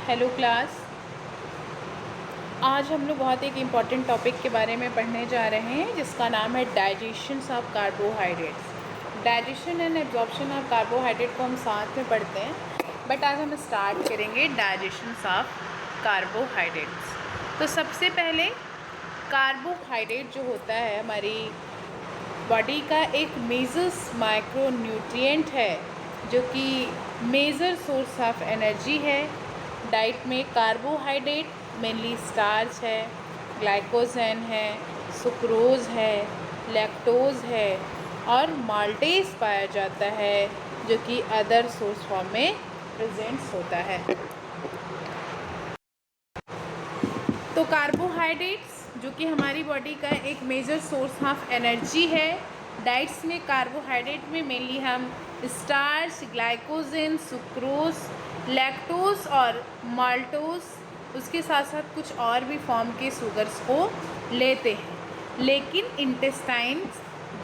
Hello class. आज हम लोग बहुत एक इम्पॉर्टेंट टॉपिक के बारे में पढ़ने जा रहे हैं जिसका नाम है digestion of carbohydrates. Digestion and absorption of carbohydrate को हम साथ में पढ़ते हैं, बट आज हम स्टार्ट करेंगे डाइजेशन ऑफ कार्बोहाइड्रेट्स। तो सबसे पहले कार्बोहाइड्रेट जो होता है हमारी बॉडी का एक मेजर माइक्रोन्यूट्रिएंट है, जो कि मेजर सोर्स ऑफ एनर्जी है। डाइट में कार्बोहाइड्रेट मेनली स्टार्च है, ग्लाइकोजन है, सुक्रोज है, लैक्टोज है और माल्टेज पाया जाता है, जो कि अदर सोर्स फॉर्म में प्रेजेंट्स होता है। तो कार्बोहाइड्रेट्स जो कि हमारी बॉडी का एक मेजर सोर्स ऑफ एनर्जी है, डाइट्स में कार्बोहाइड्रेट में मेनली हम स्टार्च, ग्लाइकोजन, सुक्रोज, लैक्टोज और माल्टोज, उसके साथ साथ कुछ और भी फॉर्म के शुगर्स को लेते हैं। लेकिन इंटेस्टाइन्स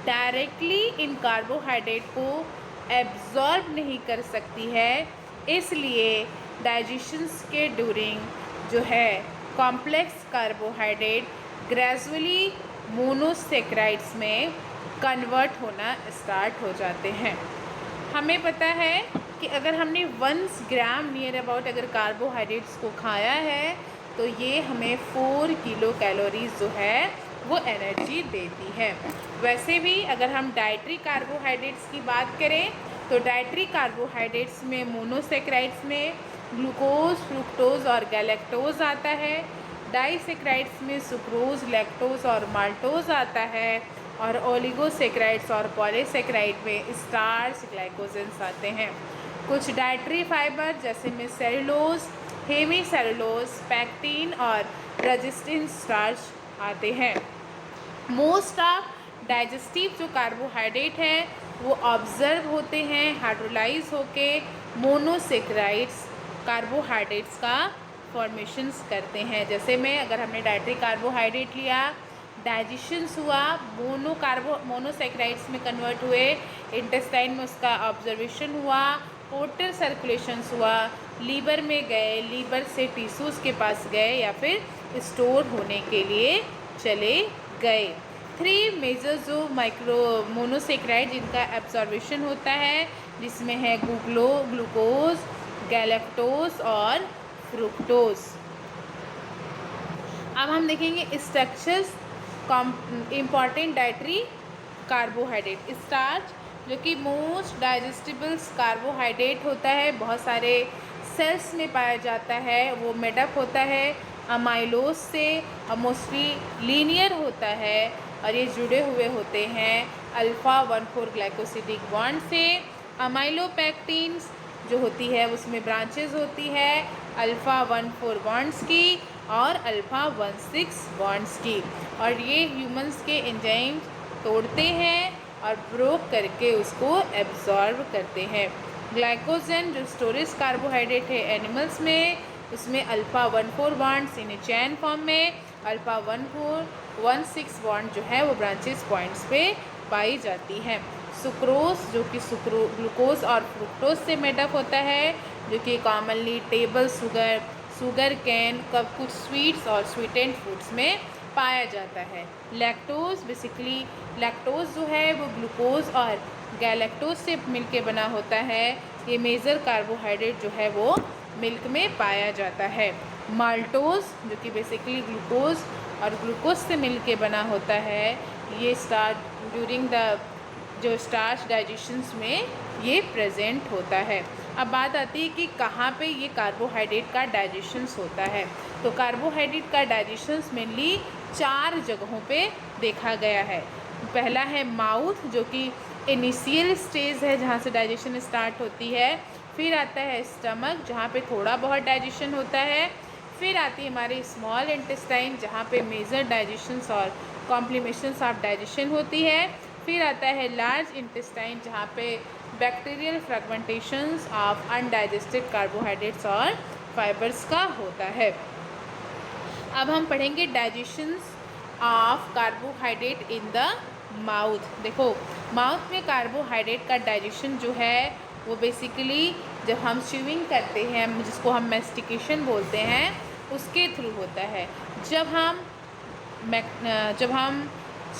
डायरेक्टली इन कार्बोहाइड्रेट को एब्जॉर्ब नहीं कर सकती है, इसलिए डाइजेशंस के ड्यूरिंग जो है कॉम्प्लेक्स कार्बोहाइड्रेट ग्रेजुअली मोनोसेक्राइड्स में कन्वर्ट होना स्टार्ट हो जाते हैं। हमें पता है कि अगर हमने 1 ग्राम नियर अबाउट अगर कार्बोहाइड्रेट्स को खाया है तो ये हमें 4 किलो कैलोरीज जो है वो एनर्जी देती है। वैसे भी अगर हम डाइटरी कार्बोहाइड्रेट्स की बात करें तो डाइटरी कार्बोहाइड्रेट्स में मोनोसेक्राइड्स में ग्लूकोज, फ्रुक्टोज और गैलेक्टोज आता है। डाइसेक्राइड्स में सुक्रोज, लैक्टोज और माल्टोज आता है। और ओलिगोसेक्राइड्स और पॉलीसेक्राइड में स्टार्च, ग्लाइकोजेंस आते हैं। कुछ डाइटरी फाइबर जैसे में सेलुलोज, हेमी सेलुलोज, पैक्टिन और रेजिस्टेंस स्टार्च आते हैं। मोस्ट ऑफ डाइजेस्टिव जो कार्बोहाइड्रेट हैं वो ऑब्जर्व होते हैं हाइड्रोलाइज होके मोनोसेक्राइड्स कार्बोहाइड्रेट्स का फॉर्मेशंस करते हैं। जैसे में अगर हमने डाइटरी कार्बोहाइड्रेट लिया, डाइजेशंस हुआ, मोनोसेक्राइड्स में कन्वर्ट हुए, इंटेस्टाइन में उसका ऑब्जर्वेशन हुआ, पोर्टल सर्कुलेशंस हुआ, लीवर में गए, लीवर से टिश्यूज़ के पास गए या फिर स्टोर होने के लिए चले गए। 3 मेजर जो माइक्रो मोनोसेक्राइड जिनका एब्जॉर्वेशन होता है, जिसमें है ग्लूकोज, गैलेक्टोज और फ्रुक्टोज। अब हम देखेंगे structures important dietary carbohydrate. Starch जो कि मोस्ट डाइजेस्टिबल्स कार्बोहाइड्रेट होता है, बहुत सारे सेल्स में पाया जाता है, वो मेडअप होता है अमाइलोज से और मोस्टली लीनियर होता है और ये जुड़े हुए होते हैं अल्फ़ा 1,4 ग्लाइकोसिडिक बॉन्ड से। अमाइलोपैक्टिन्स जो होती है उसमें ब्रांचेज होती है अल्फ़ा 1,4 बॉन्ड्स की और अल्फ़ा 1,6 बॉन्ड्स की, और ये ह्यूमंस के एंजाइम्स तोड़ते हैं और ब्रोक करके उसको एब्जॉर्ब करते हैं। ग्लाइकोजन जो स्टोरेज कार्बोहाइड्रेट है एनिमल्स में, उसमें alpha 1,4 bonds in chain form में, अल्फ़ा 1,4 1,6 बॉन्ड जो है वो ब्रांचेस पॉइंट्स पे पाई जाती हैं। सुक्रोज जो कि ग्लूकोज और फ्रुक्टोज से मेडअप होता है, जो कि कॉमनली टेबल शुगर कैन कब कुछ स्वीट्स और स्वीटेंड फूड्स में पाया जाता है। लैक्टोज बेसिकली लैक्टोज जो है वो ग्लूकोज और गैलेक्टोज से मिलके बना होता है। ये मेजर कार्बोहाइड्रेट जो है वो मिल्क में पाया जाता है। माल्टोज जो कि बेसिकली ग्लूकोज और ग्लूकोज से मिलके बना होता है, ये स्टार्ट ड्यूरिंग द जो स्टार्च डाइजेशंस में ये प्रेजेंट होता है। अब बात आती है कि कहाँ पे ये कार्बोहाइड्रेट का डाइजेशंस होता है। तो कार्बोहाइड्रेट का डाइजेशंस मेनली 4 जगहों पे देखा गया है। पहला है माउथ जो कि इनिशियल स्टेज है जहाँ से डाइजेशन स्टार्ट होती है। फिर आता है स्टमक जहाँ पे थोड़ा बहुत डाइजेशन होता है। फिर आती है हमारी स्मॉल इंटेस्टाइन जहाँ पे मेजर डाइजेशंस और कॉम्प्लीमेशंस ऑफ डाइजेशन होती है। फिर आता है लार्ज इंटेस्टाइन जहाँ पे बैक्टीरियल फ्रेगमेंटेशंस ऑफ अनडाइजेस्टेड कार्बोहाइड्रेट्स और फाइबर्स का होता है। अब हम पढ़ेंगे digestions of carbohydrate in the mouth. देखो माउथ में कार्बोहाइड्रेट का डाइजेशन जो है वो बेसिकली जब हम च्यूइंग करते हैं, जिसको हम मैस्टिकेशन बोलते हैं, उसके थ्रू होता है। जब हम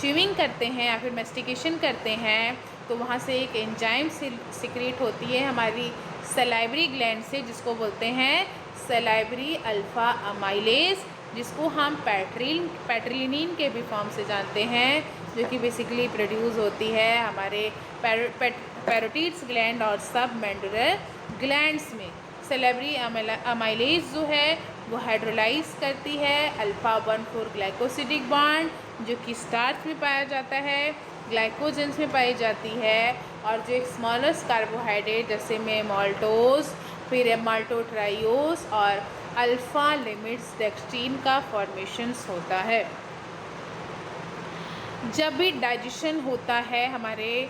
च्यूइंग करते हैं या फिर मैस्टिकेशन करते हैं तो वहाँ से एक एंजाइम सिक्रेट होती है हमारी सलाइवरी ग्लैंड से, जिसको बोलते हैं सलाइवरी अल्फ़ा अमाइलेज, जिसको हम पैट्रिलिनिन के भी फॉर्म से जानते हैं, जो कि बेसिकली प्रोड्यूस होती है हमारे पैरोटिड्स ग्लैंड और सब मैंडुलर ग्लैंड्स में। सलाइवरी अमाइलेज जो है वो हाइड्रोलाइज करती है अल्फ़ा 1,4 ग्लाइकोसिडिक बॉन्ड, जो कि स्टार्च में पाया जाता है, ग्लाइकोजेंस में पाई जाती है, और जो एक स्मॉलेस्ट कार्बोहाइड्रेट जैसे में माल्टोज, फिर माल्टोट्राइओस और अल्फ़ा लिमिट्स डेक्सट्रीन का फॉर्मेशंस होता है। जब भी डाइजेशन होता है हमारे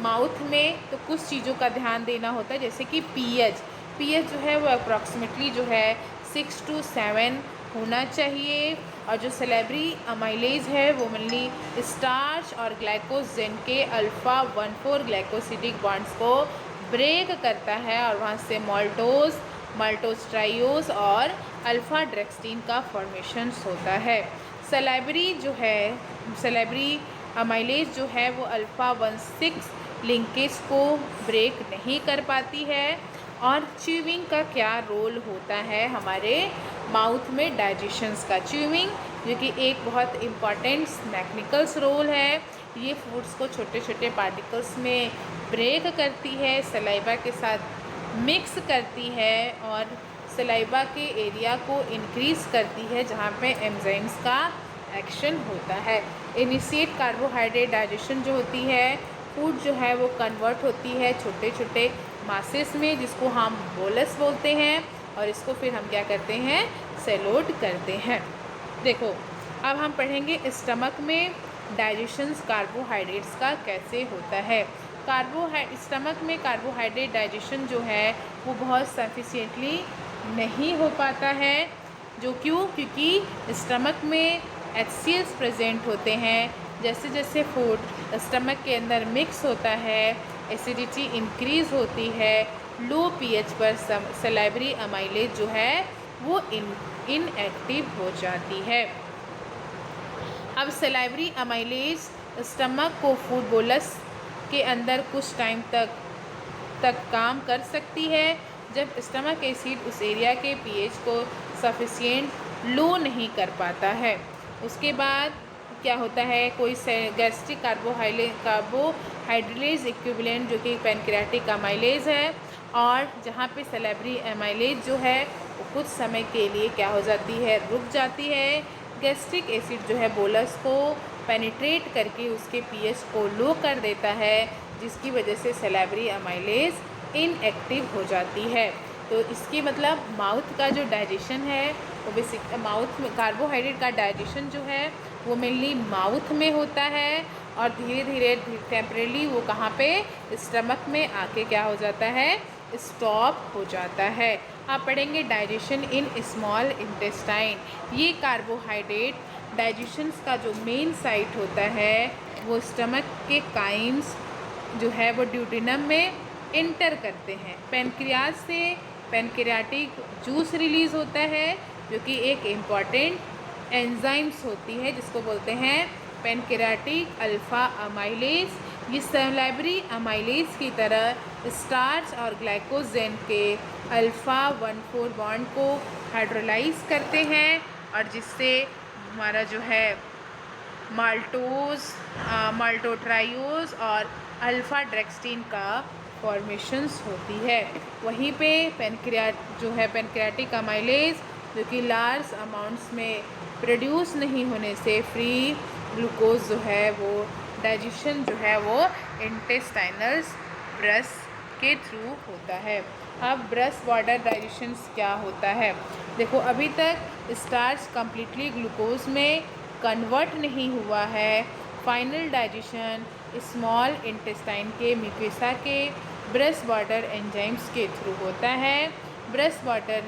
माउथ में तो कुछ चीज़ों का ध्यान देना होता है, जैसे कि पीएच जो है वो अप्रॉक्सीमेटली जो है 6 to 7 होना चाहिए, और जो सलाइवरी अमाइलेज है वो मेनली स्टार्च और ग्लाइकोजेन के अल्फ़ा 1,4 ग्लाइकोसिडिक बॉन्ड्स को ब्रेक करता है, और वहाँ से माल्टोस्ट्राइओस और अल्फ़ा ड्रेक्सटीन का फॉर्मेशंस होता है। सलाइवरी अमाइलेज जो है वो अल्फ़ा 1,6 लिंकेज को ब्रेक नहीं कर पाती है। और च्यूइंग का क्या रोल होता है हमारे माउथ में डाइजेशंस का? च्यूइंग जो कि एक बहुत इम्पॉर्टेंट मैकेनिकल्स रोल है, ये फूड्स को छोटे छोटे पार्टिकल्स में ब्रेक करती है, सलाइवा के साथ मिक्स करती है और सलाइवा के एरिया को इंक्रीज़ करती है जहाँ पे एंजाइम्स का एक्शन होता है। इनिशिएट कार्बोहाइड्रेट डाइजेशन जो होती है, फूड जो है वो कन्वर्ट होती है छोटे छोटे मासेस में, जिसको हम बोलस बोलते हैं, और इसको फिर हम क्या करते हैं, सेलोट करते हैं। देखो अब हम पढ़ेंगे स्टमक में डाइजेशंस कार्बोहाइड्रेट्स का कैसे होता है। स्टमक में कार्बोहाइड्रेट डाइजेशन जो है वो बहुत सफिशिएंटली नहीं हो पाता है। क्योंकि स्टमक में HCl प्रेजेंट होते हैं। जैसे जैसे फूड स्टमक के अंदर मिक्स होता है, एसिडिटी इंक्रीज़ होती है, लो pH पर सलाइवरी अमाइलेज जो है वो इनएक्टिव हो जाती है। अब सलाइवरी अमाइलेज स्टमक को फूड बोलस के अंदर कुछ टाइम तक काम कर सकती है, जब स्टमक एसिड उस एरिया के pH को सफिशिएंट लो नहीं कर पाता है। उसके बाद क्या होता है, कोई गैस्ट्रिक कार्बोहाइड्रेज इक्विवेलेंट जो कि पैनक्रियाटिक अमाइलेज है, और जहाँ पे सलाइवरी अमाइलेज जो है वो कुछ समय के लिए क्या हो जाती है, रुक जाती है। गैस्ट्रिक एसिड जो है बोलस को पेनिट्रेट करके उसके pH को लो कर देता है, जिसकी वजह से सलाइवरी अमाइलेज इनएक्टिव हो जाती है। तो इसकी मतलब माउथ का जो डाइजेशन है वो बेसिक माउथ में कार्बोहाइड्रेट का डाइजेशन जो है वो मेनली माउथ में होता है, और धीरे धीरे टेम्परेली वो कहाँ पे, स्टमक में आके क्या हो जाता है, स्टॉप हो जाता है। आप पढ़ेंगे डाइजेशन इन स्मॉल इंटेस्टाइन। ये कार्बोहाइड्रेट डाइजेशंस का जो मेन साइट होता है वो स्टमक के काइम्स जो है वो ड्यूडेनम में इंटर करते हैं। पैनक्रियाज से पैनक्रियाटिक जूस रिलीज़ होता है, जो कि एक इम्पॉर्टेंट एंजाइम्स होती है, जिसको बोलते हैं पैनक्रियाटिक अल्फ़ा अमाइलेज। ये सलाइवरी अमाइलेज की तरह स्टार्च और ग्लाइकोजेन के अल्फ़ा 1,4 बॉन्ड को हाइड्रोलाइज करते हैं, और जिससे हमारा जो है माल्टोट्राइओस और अल्फ़ा ड्रेक्सटीन का फॉर्मेशंस होती है। वहीं पे पैनक्रियाटिक अमाइलेज जो कि लार्ज अमाउंट्स में प्रोड्यूस नहीं होने से फ्री ग्लूकोज जो है वो डाइजेशन जो है वो इंटेस्टाइनल ब्रश के थ्रू होता है। अब ब्रश बॉर्डर डाइजेशन क्या होता है? देखो अभी तक स्टार्च कम्प्लीटली ग्लूकोज में कन्वर्ट नहीं हुआ है। फाइनल डाइजेशन स्मॉल इंटेस्टाइन के म्यूकोसा के ब्रश बॉर्डर एंजाइम्स के थ्रू होता है। ब्रश बॉर्डर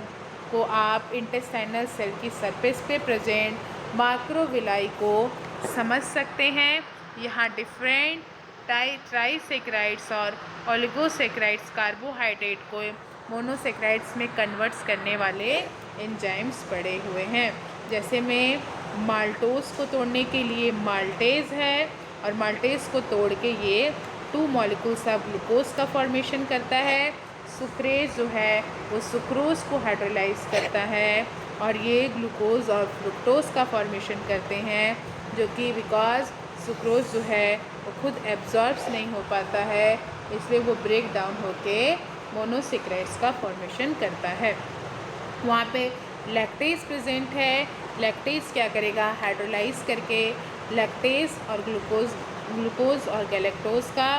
को आप इंटेस्टाइनल सेल की सरफेस पे प्रेजेंट माइक्रोविलाई को समझ सकते हैं। यहाँ डिफरेंट ट्राइसेक्राइड्स और ओलिगोसेक्राइड्स कार्बोहाइड्रेट को मोनोसेक्राइड्स में कन्वर्ट्स करने वाले एंजाइम्स पड़े हुए हैं। जैसे में माल्टोज को तोड़ने के लिए माल्टेज है, और माल्टेज को तोड़ के ये 2 मॉलिक्यूल्स ऑफ ग्लूकोज का फॉर्मेशन करता है। सुक्रेज जो है वो सुक्रोज को हाइड्रोलाइज करता है, और ये ग्लूकोज और फ्रुक्टोज का फॉर्मेशन करते हैं, जो कि बिकॉज सुक्रोज जो है वो खुद एब्जॉर्ब्स नहीं हो पाता है, इसलिए वो ब्रेक डाउन होके मोनोसेक्राइड्स का फॉर्मेशन करता है। वहाँ पे लैक्टेज प्रेजेंट है। लैक्टेज क्या करेगा, हाइड्रोलाइज करके लैक्टेज और ग्लूकोज और गैलेक्टोज का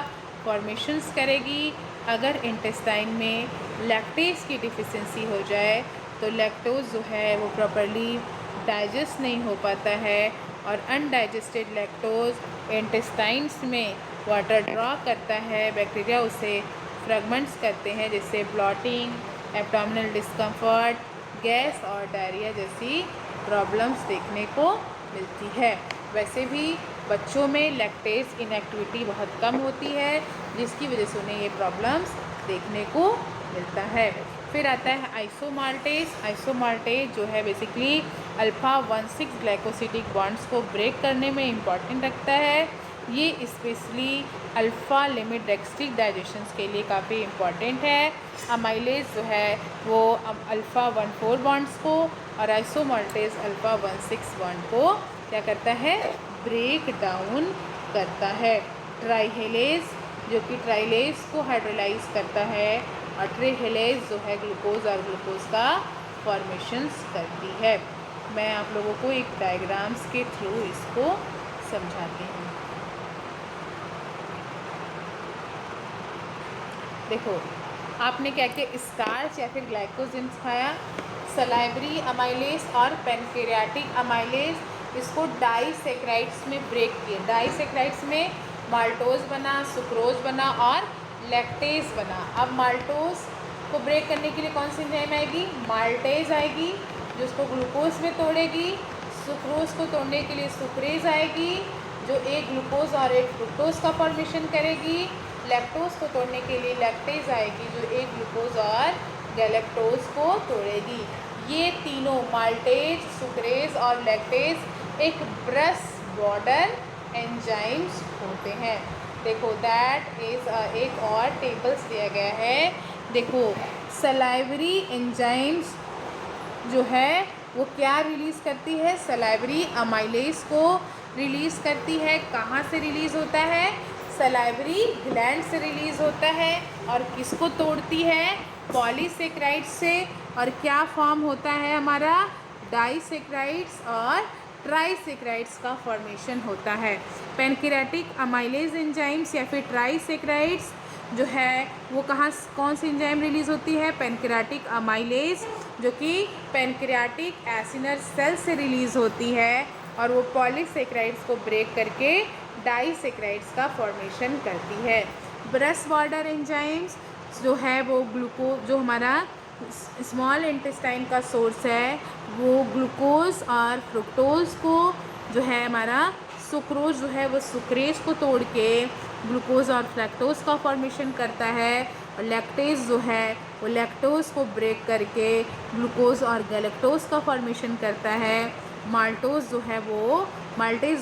फॉर्मेशंस करेगी। अगर इंटेस्टाइन में लैक्टेज की डिफिशिएंसी हो जाए तो लैक्टोज जो है वो प्रॉपरली डाइजेस्ट नहीं हो पाता है, और अनडाइजेस्टेड लैक्टोज इंटेस्टाइन्स में वाटर ड्रॉ करता है। बैक्टीरिया उसे फ्रेगमेंट्स करते हैं, जिससे ब्लॉटिंग, एब्डोमिनल डिस्कम्फर्ट, गैस और डायरिया जैसी प्रॉब्लम्स देखने को मिलती है। वैसे भी बच्चों में लैक्टेज इनएक्टिविटी बहुत कम होती है, जिसकी वजह से उन्हें ये प्रॉब्लम्स देखने को मिलता है। फिर आता है आइसोमाल्टेज। आइसोमाल्टेज जो है बेसिकली अल्फ़ा 1,6 ग्लाइकोसिडिक बॉन्ड्स को ब्रेक करने में इम्पॉर्टेंट रखता है। ये स्पेशली अल्फ़ा लिमिट डेक्स्ट्रिक डाइजेशन के लिए काफ़ी इम्पॉर्टेंट है। अमाइलेज जो है वो अल्फ़ा 1,4 बॉन्ड्स को, और आइसोमाल्टेज अल्फ़ा 1,6 बॉन्ड को क्या करता है, ब्रेक डाउन करता है। ट्राइहेलेज जो कि ट्राइलेज को हाइड्रोलाइज करता है, और ट्राइहेलेज जो है ग्लूकोज और ग्लूकोज का फॉर्मेशंस करती है। मैं आप लोगों को एक डायग्राम्स के थ्रू इसको समझाती हूँ। देखो, आपने क्या किया, स्टार्च या फिर ग्लाइकोजेंस खाया, सलाइवरी अमाइलेज और पेनक्रियाटिक अमाइलेज, इसको डाइसेक्राइड्स में ब्रेक किए। डाइसेक्राइड्स में माल्टोज बना, सुक्रोज बना और लैक्टेज बना। अब माल्टोज को ब्रेक करने के लिए कौन सी एंजाइम आएगी, माल्टेज आएगी, जो उसको ग्लूकोज में तोड़ेगी। सुक्रोज को तोड़ने के लिए सुक्रेज आएगी, जो एक ग्लूकोज और एक फ्रुक्टोज का फॉर्मेशन करेगी। लैक्टोज को तोड़ने के लिए लैक्टेज आएगी, जो एक ग्लूकोज और गैलेक्टोज को तोड़ेगी। ये तीनों माल्टेज, सुक्रेज और लैक्टेज एक ब्रश बॉर्डर एंजाइम्स होते हैं। देखो दैट इज़ एक और टेबल्स दिया गया है। देखो सलाइवरी एंजाइम्स जो है वो क्या रिलीज़ करती है, सलाइवरी अमाइलेज को रिलीज़ करती है। कहाँ से रिलीज़ होता है, सलाइवरी ग्लैंड से रिलीज़ होता है। और किसको तोड़ती है, पॉलीसेक्राइड्स से। और क्या फॉर्म होता है हमारा, डाइसेक्राइड्स और ट्राइसेक्राइड्स का फॉर्मेशन होता है। पेनक्रियाटिक अमाइलेज एंजाइम्स या फिर ट्राइसेक्राइड्स जो है वो कौन सी एंजाइम रिलीज़ होती है, पेनक्रियाटिक अमाइलेज, जो कि पेनक्रियाटिक एसिनर सेल से रिलीज़ होती है, और वो पॉलीसेक्राइड्स को ब्रेक करके डाइसेक्राइड्स का फॉर्मेशन करती है। ब्रश बॉर्डर एंजाइम्स जो है वो जो हमारा स्मॉल इंटेस्टाइन का सोर्स है, वो ग्लूकोज और फ्रुक्टोज को जो है हमारा सुक्रोज जो है वो सुक्रेज को तोड़ के ग्लूकोज और लैक्टोज का फॉर्मेशन करता है। और लैक्टेज जो है वो लैक्टोज को ब्रेक करके ग्लूकोज और गैलेक्टोज का फॉर्मेशन करता है। माल्टेज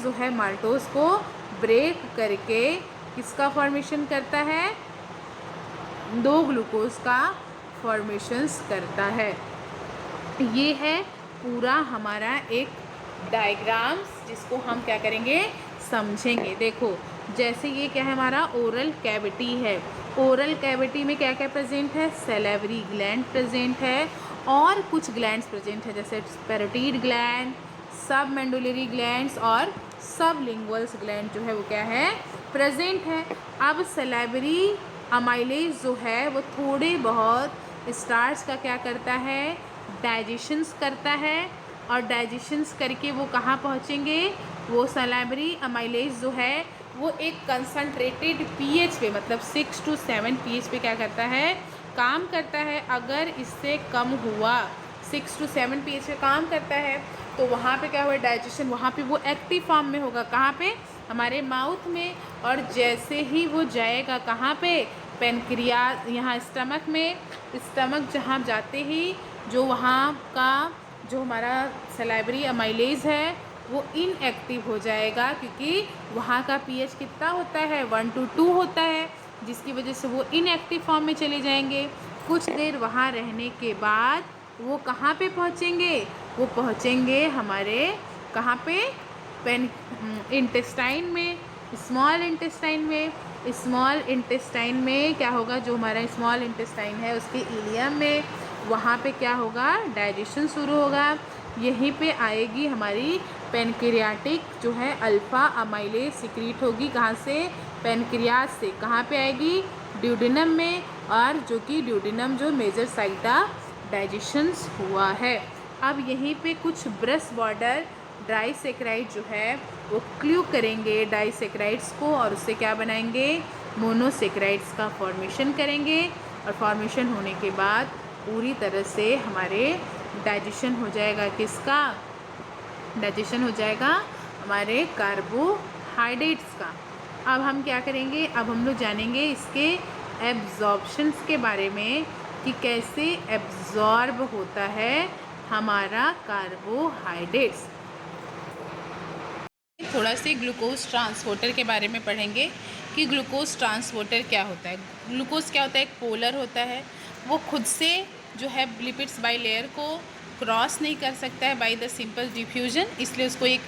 जो है माल्टोज को ब्रेक करके किसका फॉर्मेशन करता है, 2 ग्लूकोज का फॉर्मेशंस करता है। ये है पूरा हमारा एक डायग्राम्स, जिसको हम क्या करेंगे, समझेंगे। देखो जैसे ये क्या है, हमारा ओरल कैविटी है। ओरल कैविटी में क्या क्या प्रेजेंट है, सैलिवरी ग्लैंड प्रेजेंट है, और कुछ ग्लैंड्स प्रेजेंट है, जैसे पैरोटिड ग्लैंड, सब मेंडुलरी ग्लैंड्स और सब लिंगुअल्स ग्लैंड जो है वो क्या है, प्रेजेंट है। अब सैलिवरी अमाइलेज जो है वो थोड़े बहुत स्टार्च का क्या करता है, डाइजेशंस करता है, और डाइजेशंस करके वो कहाँ पहुँचेंगे, वो सैलिवरी अमाइलेज जो है वो एक कंसनट्रेटेड पीएच पे, मतलब 6 to 7 पीएच पे क्या करता है, काम करता है। अगर इससे कम हुआ, 6 to 7 पीएच पे काम करता है, तो वहाँ पे क्या हुआ, डाइजेशन, वहाँ पे वो एक्टिव फॉर्म में होगा। कहाँ पे, हमारे माउथ में, और जैसे ही वो जाएगा कहाँ पे, पेनक्रियाज, यहाँ स्टमक में, स्टमक जहाँ जाते ही जो वहाँ का जो हमारा सलाइवरी अमाइलेज है वो इनएक्टिव हो जाएगा, क्योंकि वहाँ का पीएच कितना होता है, 1 to 2 होता है, जिसकी वजह से वो इनएक्टिव फॉर्म में चले जाएंगे। कुछ देर वहाँ रहने के बाद वो कहाँ पे पहुँचेंगे, वो पहुँचेंगे हमारे कहाँ पे, इंटेस्टाइन में, स्मॉल इंटेस्टाइन में। स्मॉल इंटेस्टाइन में क्या होगा, जो हमारा स्मॉल इंटेस्टाइन है उसके इलियम में, वहाँ पे क्या होगा, डाइजेशन शुरू होगा। यहीं पे आएगी हमारी पेनक्रियाटिक जो है अल्फ़ा अमाइलेज सिक्रीट होगी, कहाँ से, पेनक्रियाज से। कहाँ पे आएगी, ड्यूडेनम में, और जो कि ड्यूडेनम जो मेजर साइट ऑफ डाइजेशंस हुआ है। अब यहीं पे कुछ ब्रश बॉर्डर डाइसेक्राइड जो है वो क्ल्यू करेंगे डाइसेक्राइड्स को, और उससे क्या बनाएंगे, मोनोसेक्राइड्स का फॉर्मेशन करेंगे। और फॉर्मेशन होने के बाद पूरी तरह से हमारे डाइजेशन हो जाएगा, किसका, डाइजेशन हो जाएगा हमारे कार्बोहाइड्रेट्स का। अब हम क्या करेंगे, अब हम लोग जानेंगे इसके एब्जॉर्प्शंस के बारे में, कि कैसे एब्जॉर्ब होता है हमारा कार्बोहाइड्रेट्स। थोड़ा से ग्लूकोज ट्रांसपोर्टर के बारे में पढ़ेंगे कि ग्लूकोज ट्रांसपोर्टर क्या होता है। ग्लूकोज क्या होता है, एक पोलर होता है, वो खुद से जो है लिपिड्स बाई लेयर को क्रॉस नहीं कर सकता है बाय द सिंपल डिफ्यूजन, इसलिए उसको एक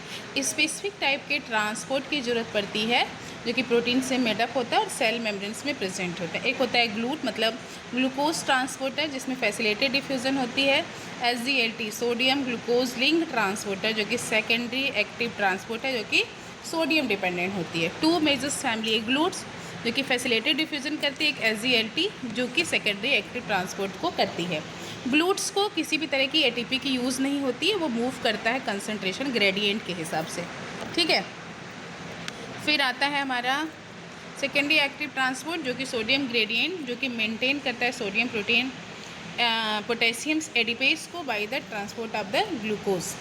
स्पेसिफिक टाइप के ट्रांसपोर्ट की ज़रूरत पड़ती है, जो कि प्रोटीन से मेडअप होता है और सेल मेम्ब्रेन्स में प्रेजेंट होता है। एक होता है ग्लूट, मतलब ग्लूकोज ट्रांसपोर्टर, जिसमें फैसिलिटेड डिफ्यूज़न होती है। SGLT, sodium glucose link transporter, जो कि सेकेंडरी एक्टिव ट्रांसपोर्ट है, जो कि सोडियम डिपेंडेंट होती है। 2 मेजर्स फैमिली, ग्लूट्स जो कि फैसिलिटेड डिफ्यूज़न करती है, एक SGLT जो कि सेकेंडरी एक्टिव ट्रांसपोर्ट को करती है। ग्लूट्स को किसी भी तरह की ATP की यूज़ नहीं होती है, वो मूव करता है कंसंट्रेशन ग्रेडियंट के हिसाब से, ठीक है। फिर आता है हमारा सेकेंडरी एक्टिव ट्रांसपोर्ट, जो कि सोडियम ग्रेडियंट, जो कि मेंटेन करता है सोडियम प्रोटीन पोटेशियम एडिपेज को by the transport of the glucose.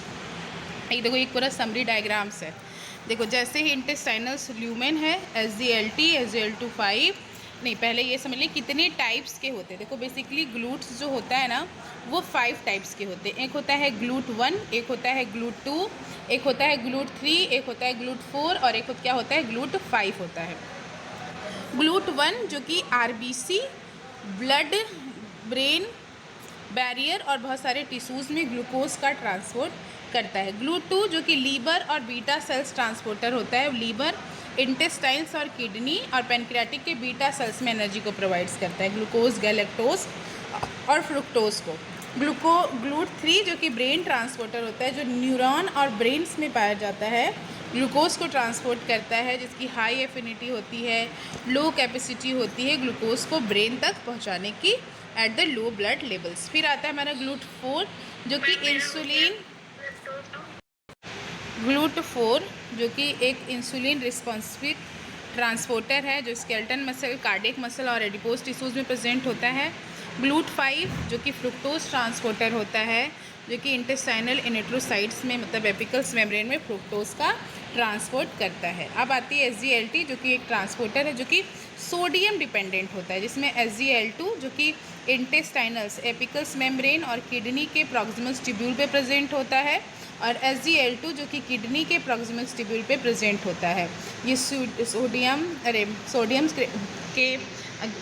ये देखो एक पूरा समरी डायग्राम्स है। देखो जैसे ही इंटेस्टाइनल ल्यूमेन है, SGLT, SGL25, नहीं पहले ये समझ लें कितने टाइप्स के होते हैं। देखो बेसिकली ग्लूट्स जो होता है ना वो 5 टाइप्स के होते हैं। एक होता है ग्लूट 1, एक होता है ग्लूट 2, एक होता है ग्लूट 3, एक होता है ग्लूट 4, और एक क्या होता है, ग्लूट 5 होता है। ग्लूट 1 जो कि RBC, ब्लड, ब्रेन बैरियर और बहुत सारे टिश्यूज़ में ग्लूकोज का ट्रांसपोर्ट करता है। ग्लूट 2 जो कि लीवर और बीटा सेल्स ट्रांसपोर्टर होता है, लीवर, इंटेस्टाइन्स और किडनी और पेनक्रियाटिक के बीटा सेल्स में एनर्जी को प्रोवाइड्स करता है, ग्लूकोज, गैलेक्टोज और फ्रुक्टोज को। ग्लूट 3 जो कि ब्रेन ट्रांसपोर्टर होता है, जो न्यूरॉन और ब्रेन्स में पाया जाता है, ग्लूकोज को ट्रांसपोर्ट करता है, जिसकी हाई एफिनिटी होती है, लो कैपेसिटी होती है ग्लूकोज को ब्रेन तक पहुंचाने की at the low blood levels. फिर आता है हमारा ग्लूट 4 जो कि इंसुलिन, ग्लूट 4 जो कि एक इंसुलिन रिस्पॉन्सिव ट्रांसपोर्टर है, जो स्केलेटन मसल, कार्डियक मसल और एडिपोज टिश्यूज़ में प्रेजेंट होता है। ग्लूट 5 जो कि फ्रुक्टोज ट्रांसपोर्टर होता है, जो कि इंटेस्टाइनल इनेट्रोसाइट्स में, मतलब एपिकल्स मेम्ब्रेन में फ्रुक्टोज का ट्रांसपोर्ट करता है। अब आती है SGLT जो कि एक ट्रांसपोर्टर है, जो कि सोडियम डिपेंडेंट होता है, जिसमें SGL2 जो कि इंटेस्टाइनल्स, एपिकल्स मेम्ब्रेन और किडनी के प्रॉक्सिमल ट्यूब्यूल पे प्रेजेंट होता है, और SGL2 जो कि किडनी के प्रॉक्सिमल ट्यूब्यूल पे प्रेजेंट होता है। ये सोडियम के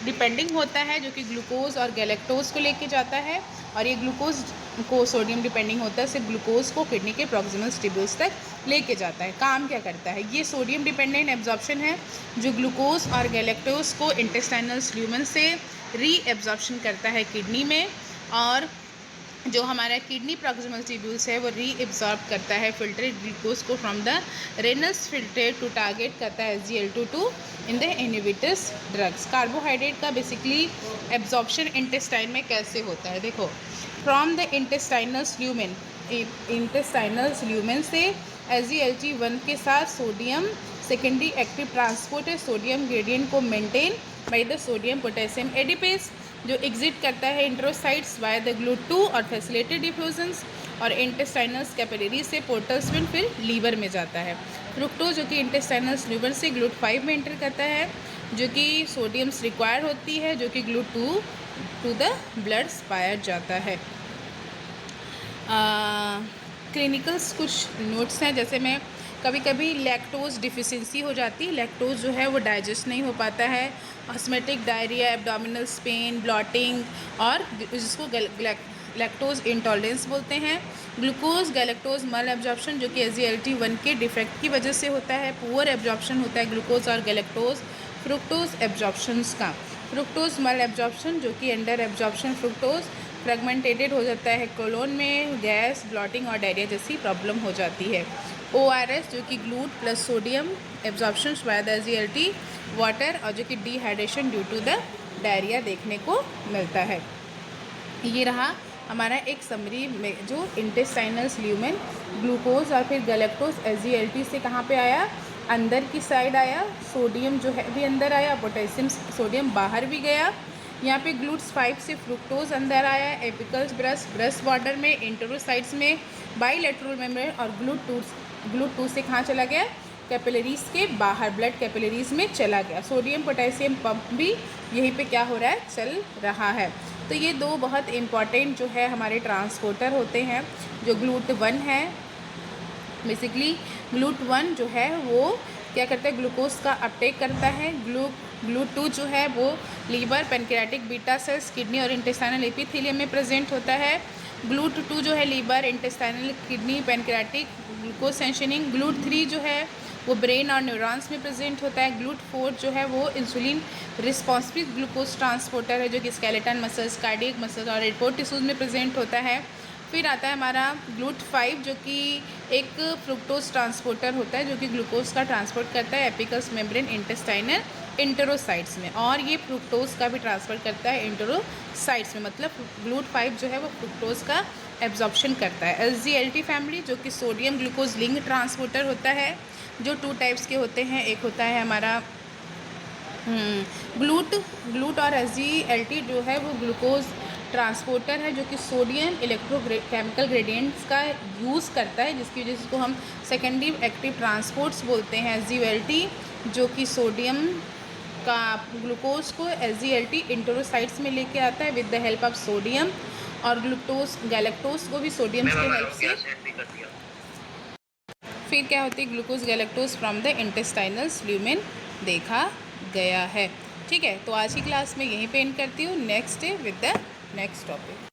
डिपेंडिंग होता है, जो कि ग्लूकोज और गैलेक्टोज को लेके जाता है, और ये ग्लूकोज को सोडियम डिपेंडिंग होता है, सिर्फ ग्लूकोज को किडनी के प्रॉक्सिमल ट्यूब्यूल्स तक लेके जाता है। काम क्या करता है, ये सोडियम डिपेंडेंट एब्जॉर्प्शन है, जो ग्लूकोज और गैलेक्टोज को इंटेस्टाइनल ल्यूमेन से री एब्जॉर्प्शन करता है किडनी में, और जो हमारा किडनी प्रॉक्सिमल ट्यूब्यूल्स है वो री एब्जॉर्ब करता है फिल्ट्रेट ग्लूकोज को from the renal filtrate to target करता है SGL2 in the inhibitors drugs. Carbohydrate का बेसिकली एब्जॉर्प्शन इंटेस्टाइन में कैसे होता है, देखो from the intestinal lumen, intestinal lumen से SGLT1 के साथ सोडियम सेकेंडरी एक्टिव ट्रांसपोर्ट है, सोडियम ग्रेडियंट को maintain by the sodium potassium ATPase, जो एग्जिट करता है इंट्रोसाइट्स बाय द ग्लूट 2 और फैसिलिटेड डिफ्यूजन्स, और इंटेस्टाइनल कैपिलरी से पोर्टल्स में फिर लीवर में जाता है। फ्रुक्टोज जो कि इंटेस्टाइनल लीवर से GLUT5 में एंटर करता है, जो कि सोडियम्स रिक्वायर होती है, जो कि GLUT2 to the blood spire जाता है। क्लिनिकल्स कुछ नोट्स हैं, जैसे मैं कभी कभी लैक्टोज डिफिशिएंसी हो जाती है, लैक्टोज जो है वो डाइजेस्ट नहीं हो पाता है, osmotic diarrhoea, abdominal pain, blotting, और जिसको लैक्टोज इंटॉलरेंस बोलते हैं। ग्लूकोज गैलेक्टोज मल एब्जॉर्प्शन जो कि SGLT1 के डिफेक्ट की वजह से होता है। पुअर एब्जॉर्प्शन होता है ग्लूकोज और गैलेक्टोज। फ्रुक्टोज एब्जॉर्प्शंस का, फ्रुक्टोज मल एब्जॉर्प्शन जो कि अंडर एब्जॉर्प्शन फ्रुक्टोज फ्रेगमेंटेटेड हो जाता है कोलोन में, गैस, ब्लॉटिंग और डायरिया जैसी प्रॉब्लम हो जाती है। ORS जो कि glut plus sodium absorption by the SGLT water, और जो कि dehydration due to the diarrhoea देखने को मिलता है। ये रहा हमारा एक समरी में जो इंटेस्टाइनल ल्यूमेन, ग्लूकोज और फिर गैलेक्टोज SGLT से कहाँ पे आया, अंदर की साइड आया, सोडियम जो है भी अंदर आया, पोटेशियम सोडियम बाहर भी गया। यहाँ पे GLUT5 से फ्रुक्टोज अंदर आया, एपिकल्स ब्रस्ट बॉर्डर में, इंटरोसाइट्स में, बाइलेटरल मेम्ब्रेन, और ग्लूट2 से कहाँ चला गया, कैपिलरीज के बाहर, ब्लड कैपिलरीज में चला गया। सोडियम पोटेशियम पंप भी यहीं पे क्या हो रहा है, चल रहा है। तो ये दो बहुत इम्पॉर्टेंट जो है हमारे ट्रांसपोर्टर होते हैं। जो GLUT1 है, बेसिकली GLUT1 जो है वो क्या करता है, ग्लूकोज का अपटेक करता है। GLUT2 जो है वो liver, pancreatic, beta cells, kidney और इंटेस्टाइनल एपिथेलियम में प्रेजेंट होता है। GLUT2 जो है liver, intestinal, kidney, pancreatic, glucose sensing. GLUT3 जो है वो ब्रेन और न्यूरॉन्स में प्रेजेंट होता है। GLUT4 जो है वो इंसुलिन रिस्पॉन्सिव ग्लूकोज ट्रांसपोर्टर है, जो कि स्केलेटन मसल्स, कार्डियक मसल्स और एडपोर्ट टिश्यूज में प्रेजेंट होता है। फिर आता है हमारा GLUT5 जो कि एक फ्रुक्टोज ट्रांसपोर्टर होता है, जो कि ग्लूकोज का ट्रांसपोर्ट करता है एपिकस मेम्ब्रेन, इंटेस्टाइनल, इंटरोसाइट्स में, और ये फ्रुक्टोज का भी ट्रांसफर करता है इंटरोसाइट्स में। मतलब GLUT5 जो है वो फ्रुक्टोज का एब्जॉर्प्शन करता है। SGLT फैमिली जो कि सोडियम ग्लूकोज लिंक ट्रांसपोर्टर होता है, जो 2 टाइप्स के होते हैं। एक होता है हमारा ग्लूट और SGLT जो है वो ग्लूकोज ट्रांसपोर्टर है, जो कि सोडियम इलेक्ट्रोकेमिकल ग्रेडियंट्स का यूज़ करता है, जिसकी वजह से इसको हम सेकेंडरी एक्टिव ट्रांसपोर्ट्स बोलते हैं। SGLT जो कि सोडियम का ग्लूकोज को SGLT इंटरोसाइट्स में लेके आता है with the help of sodium, और गैलेक्टोज को भी सोडियम की हेल्प से। फिर क्या होती है, glucose galactose from the intestinal lumen देखा गया है। ठीक है, तो आज की क्लास में यहीं पे एंड करती हूँ। Next day with the next topic.